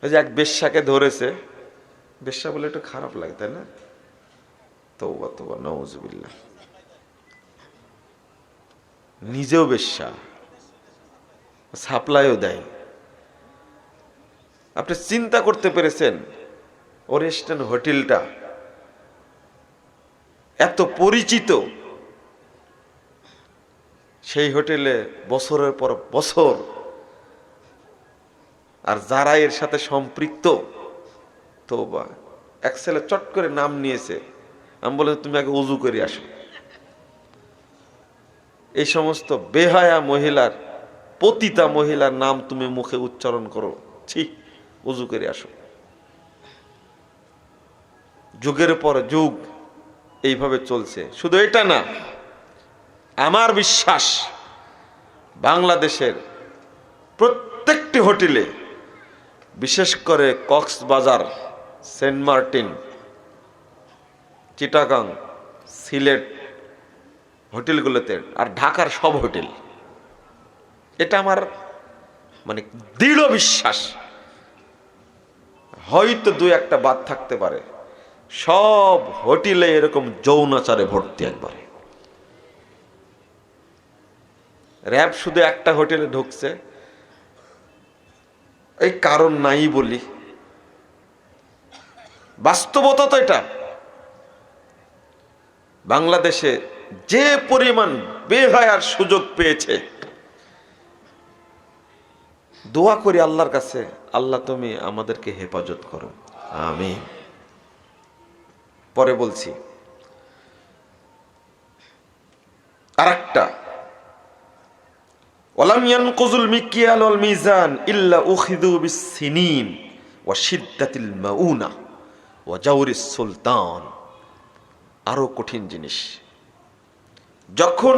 ওই যে এক বেশ্যাকে ধরেছে, বেশ্যা বলে একটু খারাপ লাগে তাই না? তওবা তওবা, নাউজুবিল্লাহ। নিজেও বেশ্যা, সাপ্লাইও দেয়। আপনি চিন্তা করতে পেরেছেন ওরেস্টার্ন হোটেলটা এত পরিচিত, সেই হোটেলে বছরের পর বছর, আর যারা এর সাথে সম্পৃক্ত, তওবা, এক ছেলে চট করে নাম নিয়েছে, আমি বলে তুমি আগে উজু করে আসো। এই সমস্ত বেহায়া মহিলার, পতিতা মহিলার নাম তুমি মুখে উচ্চারণ করো? ছি, উজু করে আসো। যুগের পর যুগ এইভাবে চলছে। শুধু এটা না, আমার বিশ্বাস বাংলাদেশের প্রত্যেকটি হোটেলে, বিশেষ করে কক্সবাজার, সেন্ট মার্টিন, চিটাগাং, সিলেট হোটেলগুলোতে, আর ঢাকার সব হোটেল, এটা আমার মানে দৃঢ় বিশ্বাস, হয়তো দুই একটা বাদ থাকতে পারে, সব হোটেলে এরকম যৌনাচারে ভর্তি একবারে। র‍্যাব শুধু একটা হোটেলে ঢুকছে, এই কারণ নাই বলি, বাস্তবতা তো এটা। বাংলাদেশে যে পরিমাণ বেহায়ার সুযোগ পেয়েছে, দোয়া করি আল্লাহর কাছে, আল্লাহ তুমি আমাদেরকে হেফাজত করো, আমিন। পরে বলছি আরেকটা, ওয়ালাম ইয়ানকুযুল মিকিয়াল ওয়াল মিজান ইল্লা উখিযু বিস-সিনিন ওয়া শিদ্দাতিল মাউনা ওয়া জাওরিস সুলতান। আরো কঠিন জিনিস, যখন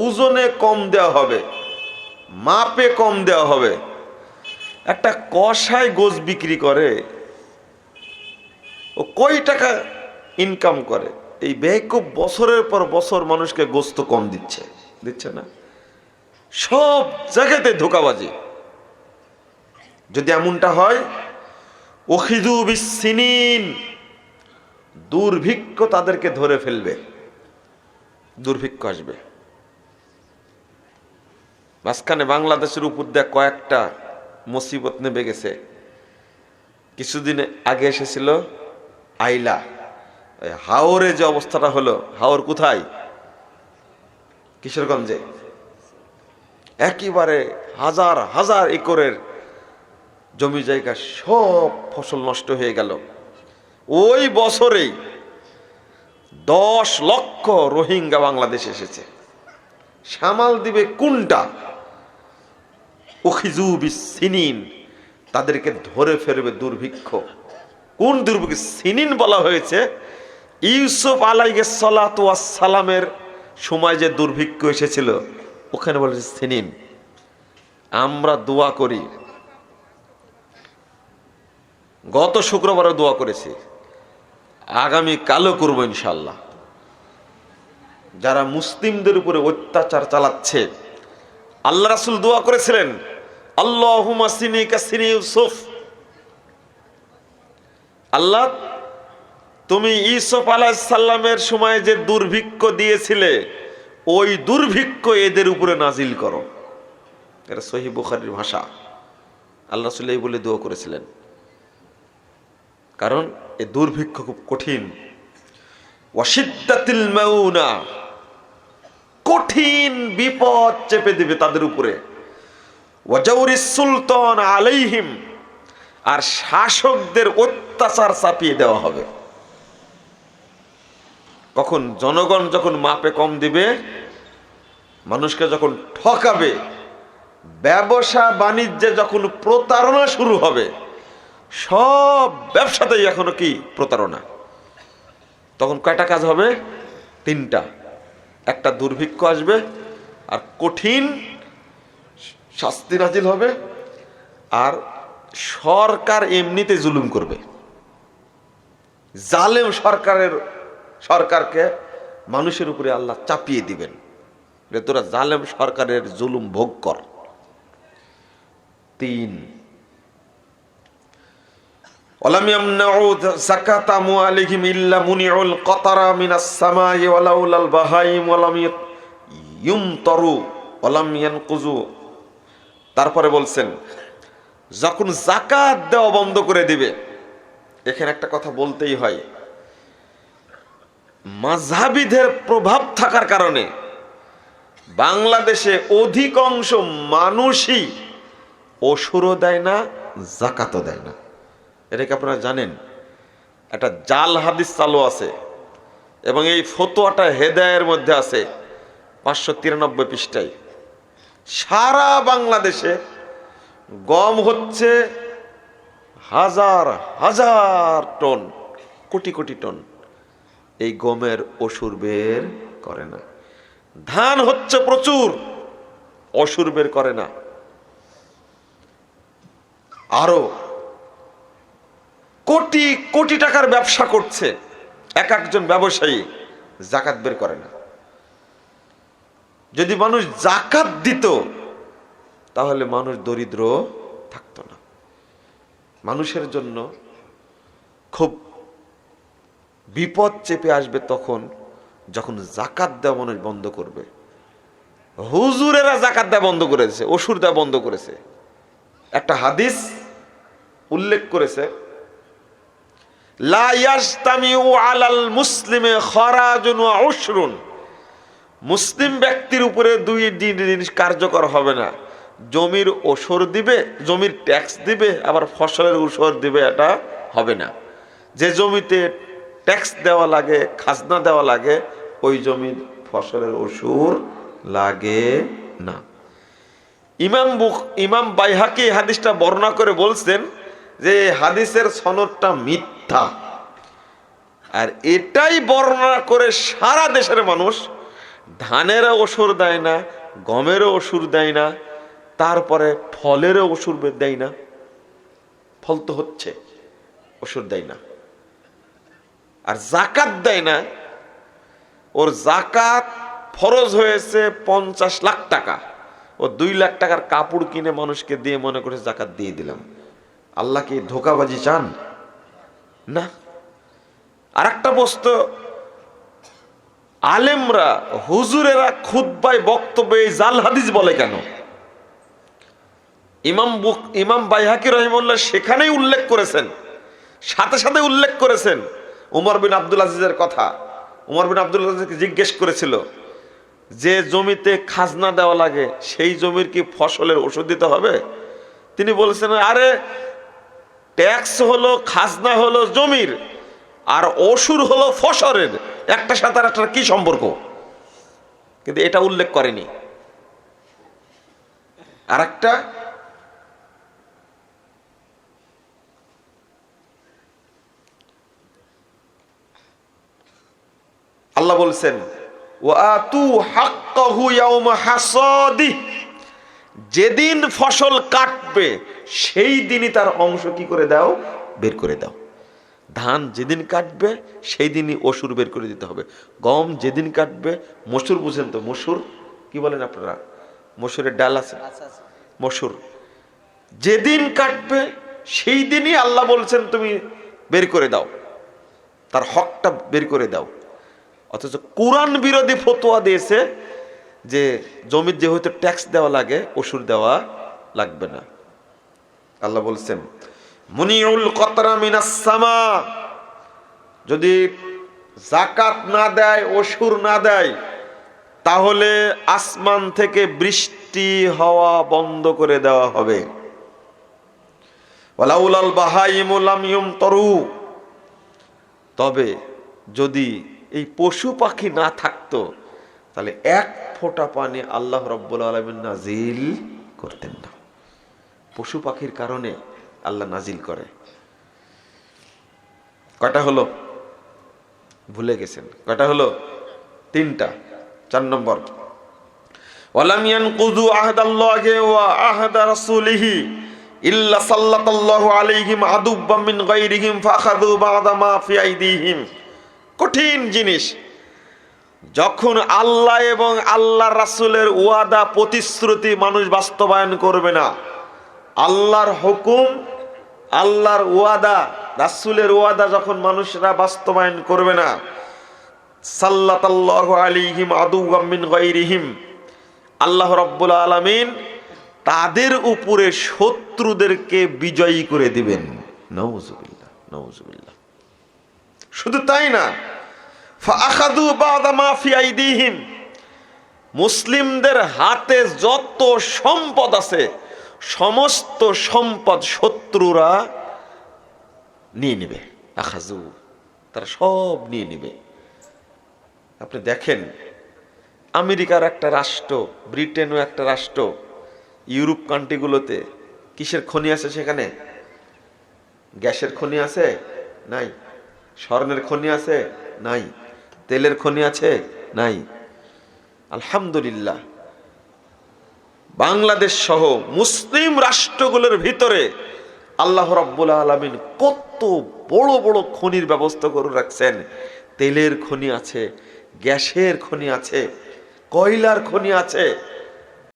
ওজনে কম দেওয়া হবে, মাপে কম দেওয়া হবে, একটা কষাই গোশ বিক্রি করে, ও কয় টাকা ইনকাম করে, এই বেকুব বছরের পর বছর মানুষকে গোস্ত কম দিচ্ছে, দিচ্ছে না? সব জায়গাতে ধোঁকাবাজি। যদি এমনটা হয়, উখিযু বিস-সিনিন, দুর্ভিক্ষ তাদেরকে ধরে ফেলবে, দুর্ভিক্ষ আসবে। মাঝখানে বাংলাদেশের উপর দিয়ে কয়েকটা মুসিবত নেমে গেছে। কিছুদিন আগে এসেছিল আইলা, হাওরে যে অবস্থাটা হলো, হাওর কোথায়? কিশোরগঞ্জে। একেবারে হাজার হাজার একরের জমি জায়গা, সব ফসল নষ্ট হয়ে গেল। ওই বছরেই 10 লক্ষ রোহিঙ্গা বাংলাদেশে এসেছে। সামাল দিবে কোনটা? উখিযু বিস-সিনিন, তাদেরকে ধরে ফেলবে দুর্ভিক্ষ। কোন দুর্ভিক্ষ? সিনিন বলা হয়েছে ইউসুফ আলাইহিস সালাতু ওয়াস সালামের সময় যে দুর্ভিক্ষ এসেছিল, ওখানে বলেছে সিনিন। আমরা দোয়া করি, গত শুক্রবারে দোয়া করেছি, আগামী কালও করবো ইনশাআল্লাহ। যারা মুসলিমদের উপরে অত্যাচার চালাচ্ছে, আল্লাহ রাসূল দোয়া করেছিলেন, আল্লাহুম্মা সিনি কাসিনি ইউসুফ, আল্লাহ তুমি ইউসুফ আলাইহিস সালামের সময় যে দুর্ভিক্ষ দিয়েছিলে, ওই দুর্ভিক্ষ এদের উপরে নাজিল করো। এটা সহিহ বুখারীর ভাষা। আল্লাহ রাসূল এই বলে দোয়া করেছিলেন, কারণ এই দুর্ভিক্ষ খুব কঠিন। ওয়াশিদ্দাতিল মাউনা, কঠিন বিপদ চেপে দিবে তাদের উপরে। ওয়াজাউরিস সুলতান আলাইহিম, আর শাসকদের অত্যাচার চাপিয়ে দেওয়া হবে। কখন? জনগণ যখন মাপে কম দিবে, মানুষকে যখন ঠকাবে, ব্যবসা বাণিজ্যে যখন প্রতারণা শুরু হবে, সব ব্যবসাতেই এখনো কি প্রতারণা, তখন কয়টা কাজ হবে? 3টা। একটা, দুর্ভিক্ষ আসবে, আর কঠিন শাস্তি নাজিল হবে, আর সরকার এমনিতে জুলুম করবে। জালেম সরকারকে মানুষের উপরে আল্লাহ চাপিয়ে দিবেন, তোরা জালেম সরকারের জুলুম ভোগ কর। 3, ওয়ালাম ইয়ামনাউ যাকাতা আমওয়ালিহিম ইল্লা মুনিউল কাতারা মিনাস সামাই ওয়ালাউলাল বাহাইম ওয়ালাম ইউমতারু ওয়ালাম ইয়ানকুযু। তারপরে বলছেন যখন যাকাত দেওয়া বন্ধ করে দিবে, এখানে একটা কথা বলতেই হয়, মাযহাবিদের প্রভাব থাকার কারণে বাংলাদেশে অধিকাংশ মানুষই ওশরও দেয় না, যাকাতও দেয় না। এটা কি আপনারা জানেন? একটা জাল হাদিস চালু আছে এবং এই ফতোয়াটা হেদায়ের মধ্যে আছে 593 পৃষ্ঠায়। সারা বাংলাদেশে গম হচ্ছে হাজার হাজার টন, কোটি কোটি টন, এই গমের ওশর বের করে না। ধান হচ্ছে প্রচুর, ওশর বের করে না। আরো কোটি কোটি টাকার ব্যবসা করছে এক একজন ব্যবসায়ী, যাকাত বের করে না। যদি মানুষ যাকাত দিত তাহলে মানুষ দরিদ্র থাকতো না। মানুষের জন্য খুব বিপদ চেপে আসবে তখন যখন যাকাত দেওয়া মানুষ বন্ধ করবে। হুজুরেরা যাকাত দেওয়া বন্ধ করেছে, ওষুধ দেওয়া বন্ধ করেছে। একটা হাদিস উল্লেখ করেছে, লা ইয়াজতামিউ আলাল মুসলিমে খরাজুন ওয়া উশরুন, মুসলিম ব্যক্তির উপরে দুই জিনিস কার্যকর হবে না। জমির ওসর দিবে, জমির ট্যাক্স দিবে, আবার ফসলের ওসর দিবে, এটা হবে না। যে জমিতে ট্যাক্স দেওয়া লাগে, খাজনা দেওয়া লাগে, ওই জমির ফসলের ওসর লাগে না। ইমাম বাইহাকি হাদিসটা বর্ণনা করে বলছেন যে হাদিসের সনদটা মিথ্যা। আর এটাই বর্ণনা করে সারা দেশের মানুষ ধানেরও ওসর দেয় না, গমেরও ওসর দেয় না, তারপরে ফলেরও ওসর দেয় না। ফল তো হচ্ছে, ওসর দেয় না। আর যাকাত দেয় না। ওর যাকাত ফরজ হয়েছে 50 লাখ টাকা, ও 2 লাখ টাকার কাপড় কিনে মানুষকে দিয়ে মনে করে যাকাত দিয়ে দিলাম। আল্লাহ কি ধোঁকাবাজি চান? না। আর একটা বস্তু, আলেমরা হুজুরেরা খুতবায় বক্তব্যে জাল হাদিস বলে কেন? ইমাম বাইহাকি রহিমাহুল্লাহ সেখানেই উল্লেখ করেছেন, সাথে সাথে উল্লেখ করেছেন ওমর বিন আব্দুল আজিজের কথা। ওমর বিন আব্দুল আজিজকে জিজ্ঞেস করেছিল যে জমিতে খাজনা দেওয়া লাগে সেই জমির কি ফসলের ওষুধ দিতে হবে? তিনি বলেছেন, আরে ট্যাক্স হলো, খাজনা হলো জমির, আর ওষুধ হলো ফসলের, একটার সাথে একটার কি সম্পর্ক? কিন্তু এটা উল্লেখ করেনি। আর একটা, আল্লাহ বলছেন ওয়াতু হাক্কাহু ইয়াউমা হাসাদি, যেদিন ফসল কাটবে সেই দিনই তার অংশ কি করে দাও? বের করে দাও। ধান যেদিন কাটবে সেই দিনই ওসুর বের করে দিতে হবে। গম যেদিন কাটবে, মসুর বুঝেন তো, মসুর কি বলেন আপনারা? মসুরের ডাল আছে, মসুর যেদিন কাটবে সেই দিনই আল্লাহ বলছেন তুমি বের করে দাও, তার হকটা বের করে দাও। অথচ কোরআন বিরোধী ফতোয়া দিয়েছে যে জমির যেহেতু ট্যাক্স দেওয়া লাগে, ওসুর দেওয়া লাগবে না। আল্লাহ বলছেন মুনিউল কতরা মিনাস সামা, যদি যাকাত না দেয়, ওসুর না দেয়, তাহলে আসমান থেকে বৃষ্টি হওয়া বন্ধ করে দেওয়া হবে। ওয়ালাউলাল বাহাইমু লাম ইউমতারু, তবে যদি এই পশু পাখি না থাকতো তাহলে এক ফোঁটা পানি আল্লাহ রাব্বুল আলামিন নাজিল করতেন না। পশু পাখির কারণে আল্লাহ নাজিল করে। কয়টা হলো? ভুলে গেছেন কয়টা হলো? 3টা। 4 নম্বর, ওয়ালাম ইয়ানকুযু আহদাল্লাহি ওয়া আহদা রাসূলিহি ইল্লা সাল্লাল্লাহু আলাইহিম আদুব্বাম মিন গায়রিহিম ফাখাযু বা'দা মা ফি আইদিহিম। কঠিন জিনিস। যখন আল্লাহ এবং আল্লাহর রাসূলের ওয়াদা প্রতিশ্রুতি মানুষ বাস্তবায়ন করবে না, আল্লাহর হুকুম, আল্লাহর ওয়াদা রাসূলের ওয়াদা যখন মানুষরা বাস্তবায়ন করবে না, সাল্লাতাল্লাহু আলাইহিম আদুওয়াম মিন গায়রিহিম, আল্লাহ রাব্বুল আলামিন তাদের উপরে শত্রুদেরকে বিজয়ী করে দিবেন। নাউযুবিল্লাহ, নাউযুবিল্লাহ। শুধু তাই না, ফাআখাযু বা'দা মা ফি আইদিহিম, মুসলিমদের হাতে যত সম্পদ আছে সমস্ত সম্পদ শত্রুরা নিয়ে নেবে। আখাযু, তারা সব নিয়ে নেবে। আপনি দেখেন, আমেরিকার একটা রাষ্ট্র, ব্রিটেনও একটা রাষ্ট্র, ইউরোপ কান্ট্রিগুলোতে কিসের খনি আছে? সেখানে গ্যাসের খনি আছে? নাই। স্বর্ণের খনি আছে? নাই। তেলের খনি আছে? নাই। আলহামদুলিল্লাহ, বাংলাদেশ সহ মুসলিম রাষ্ট্রগুলোর ভিতরে আল্লাহ রাব্বুল আলামিন কত বড় বড় খনির ব্যবস্থা করে রাখছেন। তেলের খনি আছে, গ্যাসের খনি আছে, কয়লার খনি আছে।